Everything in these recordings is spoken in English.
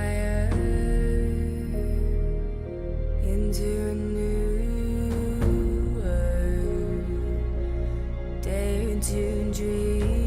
fire into a new world. Dare to dream.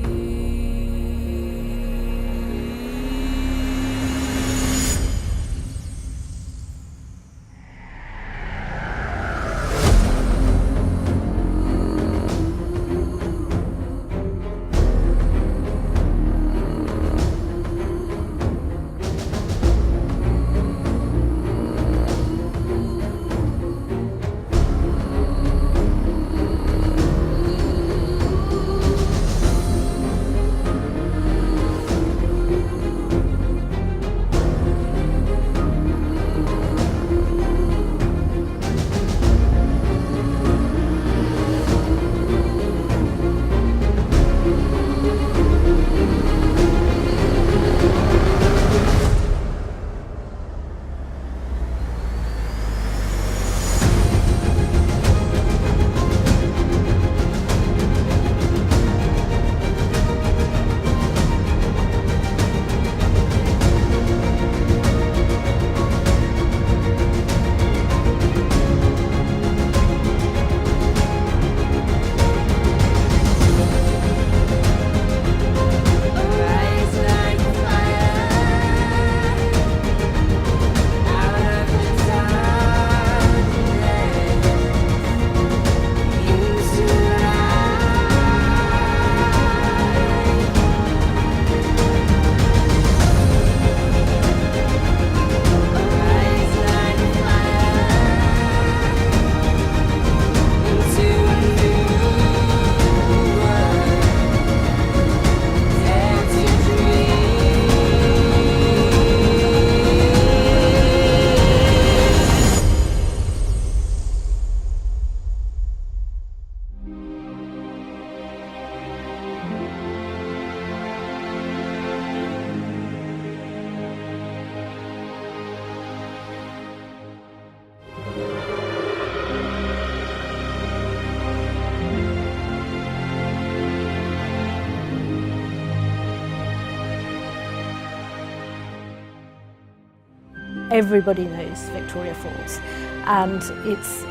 Everybody knows Victoria Falls, and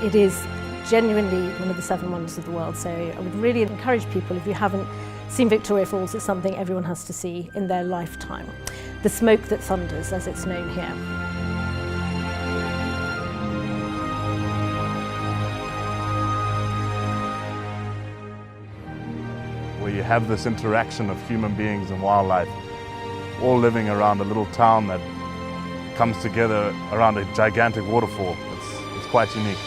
it is genuinely one of the 7 wonders of the world. So I would really encourage people, if you haven't seen Victoria Falls, it's something everyone has to see in their lifetime. The smoke that thunders, as it's known here. Where you have this interaction of human beings and wildlife, all living around a little town that comes together around a gigantic waterfall. It's quite unique.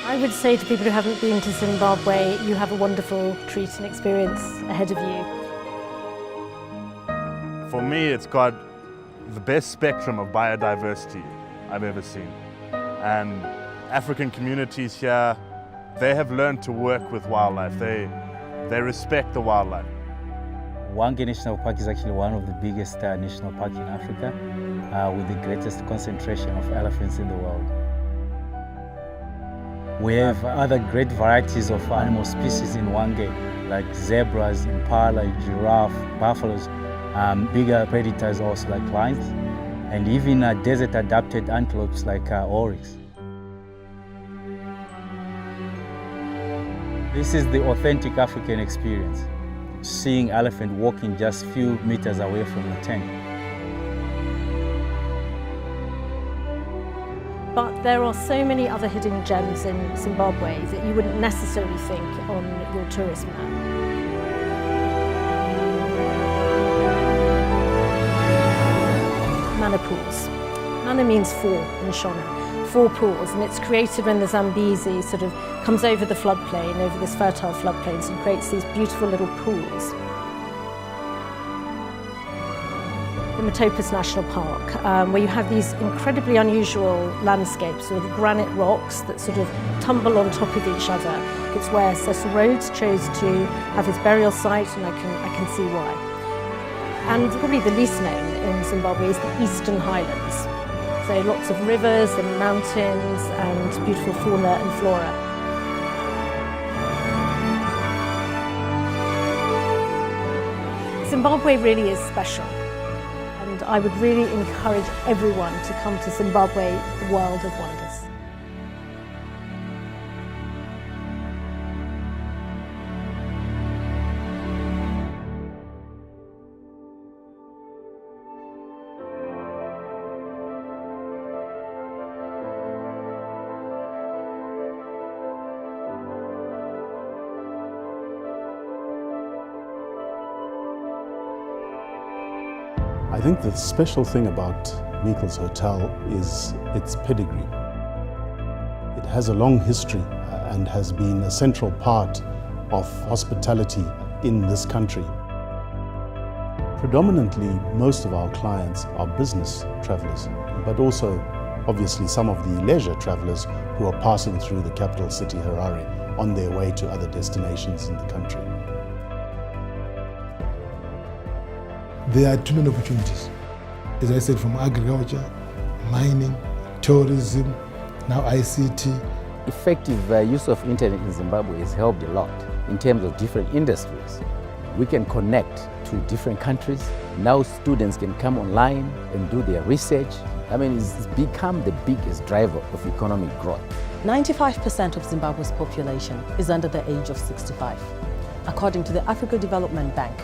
I would say to people who haven't been to Zimbabwe, you have a wonderful treat and experience ahead of you. For me, it's got the best spectrum of biodiversity I've ever seen. And African communities here, they have learned to work with wildlife. They respect the wildlife. Hwange National Park is actually one of the biggest national parks in Africa with the greatest concentration of elephants in the world. We have other great varieties of animal species in Hwange, like zebras, impala, giraffe, buffaloes, bigger predators also like lions, and even desert-adapted antelopes like oryx. This is the authentic African experience, seeing elephant walking just a few meters away from the tent. But There are so many other hidden gems in Zimbabwe that you wouldn't necessarily think on your tourist map. Mana pools. Mana means four in Shona, 4 pools, and it's created when the Zambezi sort of comes over the floodplain, over this fertile floodplains, and creates these beautiful little pools. The Matopus National Park, where you have these incredibly unusual landscapes with granite rocks that sort of tumble on top of each other. It's where Cecil Rhodes chose to have his burial site, and I can see why. And probably the least known in Zimbabwe is the Eastern Highlands. So lots of rivers and mountains and beautiful fauna and flora. Zimbabwe really is special. And I would really encourage everyone to come to Zimbabwe, the world of wonders. I think the special thing about Meikles Hotel is its pedigree. It has a long history and has been a central part of hospitality in this country. Predominantly, most of our clients are business travelers, but also obviously some of the leisure travelers who are passing through the capital city, Harare, on their way to other destinations in the country. There are too many opportunities. As I said, from agriculture, mining, tourism, now ICT. Effective use of internet in Zimbabwe has helped a lot in terms of different industries. We can connect to different countries. Now students can come online and do their research. I mean, it's become the biggest driver of economic growth. 95% of Zimbabwe's population is under the age of 65. According to the African Development Bank,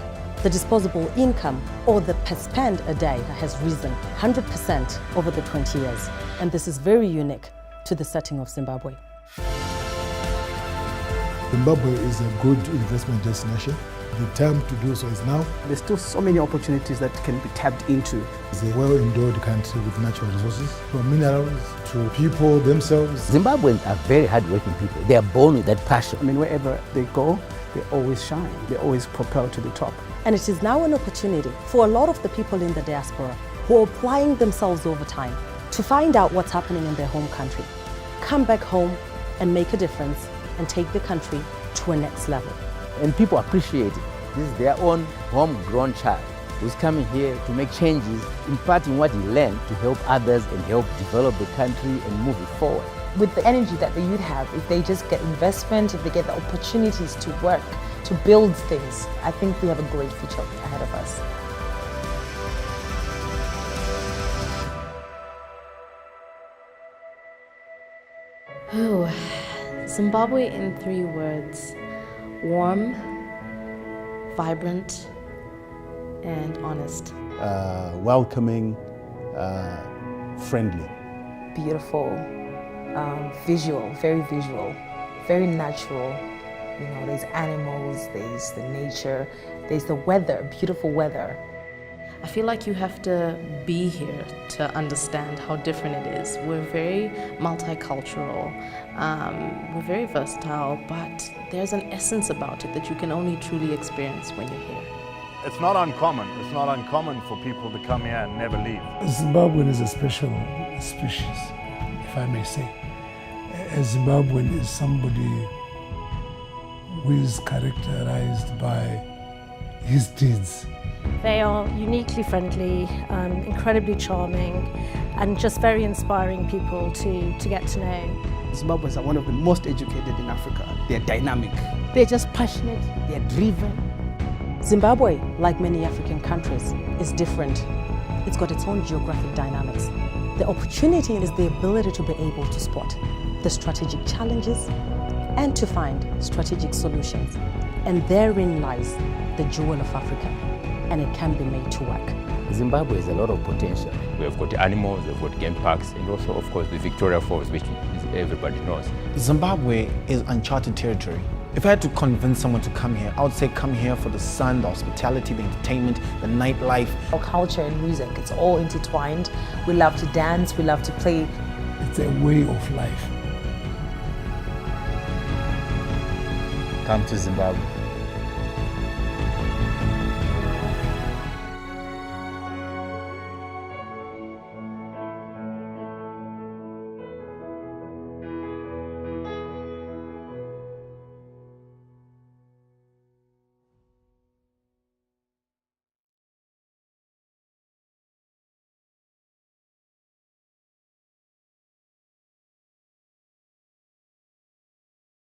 the disposable income, or the per spend a day, has risen 100% over the 20 years. And this is very unique to the setting of Zimbabwe. Zimbabwe is a good investment destination. The time to do so is now. There's still so many opportunities that can be tapped into. It's a well-endowed country with natural resources, from minerals to people themselves. Zimbabweans are very hardworking people. They are born with that passion. I mean, wherever they go, they always shine. They always propel to the top. And it is now an opportunity for a lot of the people in the diaspora who are applying themselves over time to find out what's happening in their home country, come back home and make a difference and take the country to a next level. And people appreciate it. This is their own homegrown child who's coming here to make changes, imparting what he learned to help others and help develop the country and move it forward. With the energy that the youth have, if they just get investment, if they get the opportunities to work, to build things, I think we have a great future ahead of us. Oh, Zimbabwe in 3 words: warm, vibrant, and honest. Welcoming, friendly. Beautiful, visual, very natural. You know, there's animals, there's the nature, there's the weather, beautiful weather. I feel like you have to be here to understand how different it is. We're very multicultural, we're very versatile, but there's an essence about it that you can only truly experience when you're here. It's not uncommon. It's not uncommon for people to come here and never leave. Zimbabwean is a special species, if I may say. A Zimbabwean is somebody who is characterized by his deeds. They are uniquely friendly, incredibly charming, and just very inspiring people to get to know. Zimbabweans are one of the most educated in Africa. They're dynamic. They're just passionate, they're driven. Zimbabwe, like many African countries, is different. It's got its own geographic dynamics. The opportunity is the ability to be able to spot the strategic challenges and to find strategic solutions. And therein lies the jewel of Africa, and it can be made to work. Zimbabwe has a lot of potential. We have got animals, we've got game parks, and also, of course, the Victoria Falls, which everybody knows. Zimbabwe is uncharted territory. If I had to convince someone to come here, I would say come here for the sun, the hospitality, the entertainment, the nightlife. Our culture and music, it's all intertwined. We love to dance, we love to play. It's a way of life. Come to Zimbabwe.